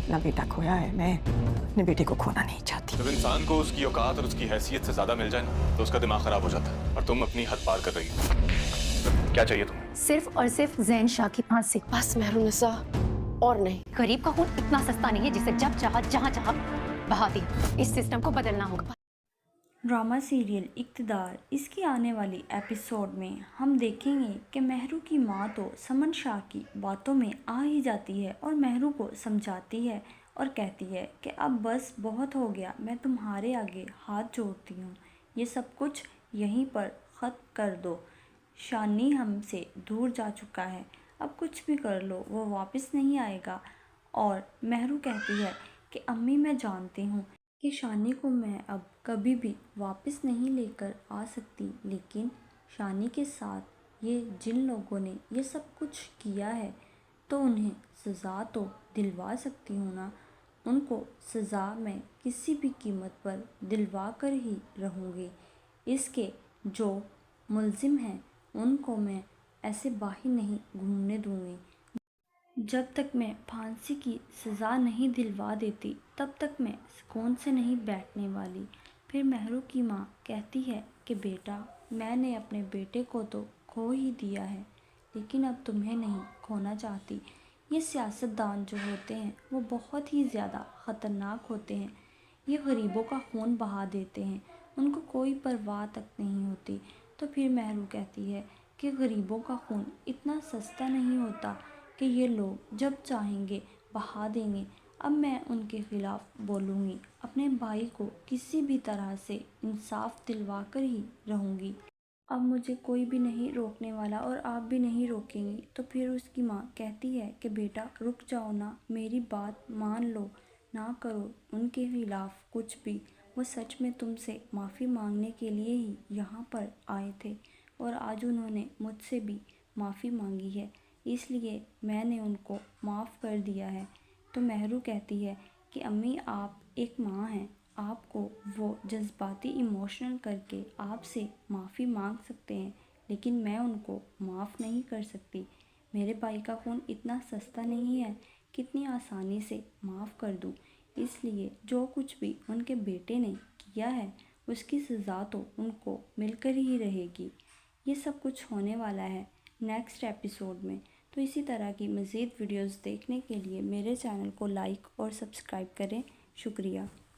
अपना बेटा खोया है, मैं अपने बेटे को खोना नहीं चाहती। जब इंसान को उसकी औकात और उसकी हैसियत से ज्यादा मिल जाए ना, तो उसका दिमाग खराब हो जाता है। और तुम अपनी हद पार कर रही हो। क्या चाहिए तुम्हें? सिर्फ और सिर्फ ज़ैन शाह की फांसी। बस मेहरुनिसा, और नहीं। गरीब का खून इतना सस्ता नहीं है जिसे जब चाहा जहाँ चाहा बहा दी। इस सिस्टम को बदलना होगा। ड्रामा सीरियल इक़्तिदार इसकी आने वाली एपिसोड में हम देखेंगे कि मेहरू की माँ तो समन शाह की बातों में आ ही जाती है और मेहरू को समझाती है और कहती है कि अब बस बहुत हो गया, मैं तुम्हारे आगे हाथ जोड़ती हूँ, ये सब कुछ यहीं पर ख़त्म कर दो। शानी हमसे दूर जा चुका है, अब कुछ भी कर लो वो वापस नहीं आएगा। और मेहरू कहती है कि अम्मी मैं जानती हूँ कि शानी को मैं अब कभी भी वापस नहीं लेकर आ सकती, लेकिन शानी के साथ ये जिन लोगों ने ये सब कुछ किया है तो उन्हें सज़ा तो दिलवा सकती हूँ ना। उनको सज़ा मैं किसी भी कीमत पर दिलवा कर ही रहूँगी। इसके जो मुलजिम हैं उनको मैं ऐसे बाहर नहीं घूमने दूँगी। जब तक मैं फांसी की सज़ा नहीं दिलवा देती तब तक मैं सुकून से नहीं बैठने वाली। फिर मेहरू की माँ कहती है कि बेटा, मैंने अपने बेटे को तो खो ही दिया है, लेकिन अब तुम्हें नहीं खोना चाहती। ये सियासतदान जो होते हैं वो बहुत ही ज़्यादा ख़तरनाक होते हैं। ये गरीबों का खून बहा देते हैं, उनको कोई परवाह तक नहीं होती। तो फिर मेहरू कहती है कि गरीबों का खून इतना सस्ता नहीं होता कि ये लोग जब चाहेंगे बहा देंगे। अब मैं उनके ख़िलाफ़ बोलूँगी, अपने भाई को किसी भी तरह से इंसाफ दिलवा कर ही रहूँगी। अब मुझे कोई भी नहीं रोकने वाला और आप भी नहीं रोकेंगी। तो फिर उसकी माँ कहती है कि बेटा रुक जाओ ना, मेरी बात मान लो, ना करो उनके ख़िलाफ़ कुछ भी। वो सच में तुमसे माफ़ी मांगने के लिए ही यहाँ पर आए थे और आज उन्होंने मुझसे भी माफ़ी मांगी है, इसलिए मैंने उनको माफ़ कर दिया है। तो मेहरू कहती है कि अम्मी आप एक माँ हैं, आपको वो जज्बाती इमोशनल करके आपसे माफ़ी मांग सकते हैं, लेकिन मैं उनको माफ़ नहीं कर सकती। मेरे भाई का खून इतना सस्ता नहीं है कि इतनी आसानी से माफ़ कर दूँ। इसलिए जो कुछ भी उनके बेटे ने किया है उसकी सज़ा तो उनको मिलकर ही रहेगी। ये सब कुछ होने वाला है नेक्स्ट एपिसोड में। तो इसी तरह की मज़ीद वीडियोज़ देखने के लिए मेरे चैनल को लाइक और सब्सक्राइब करें। शुक्रिया।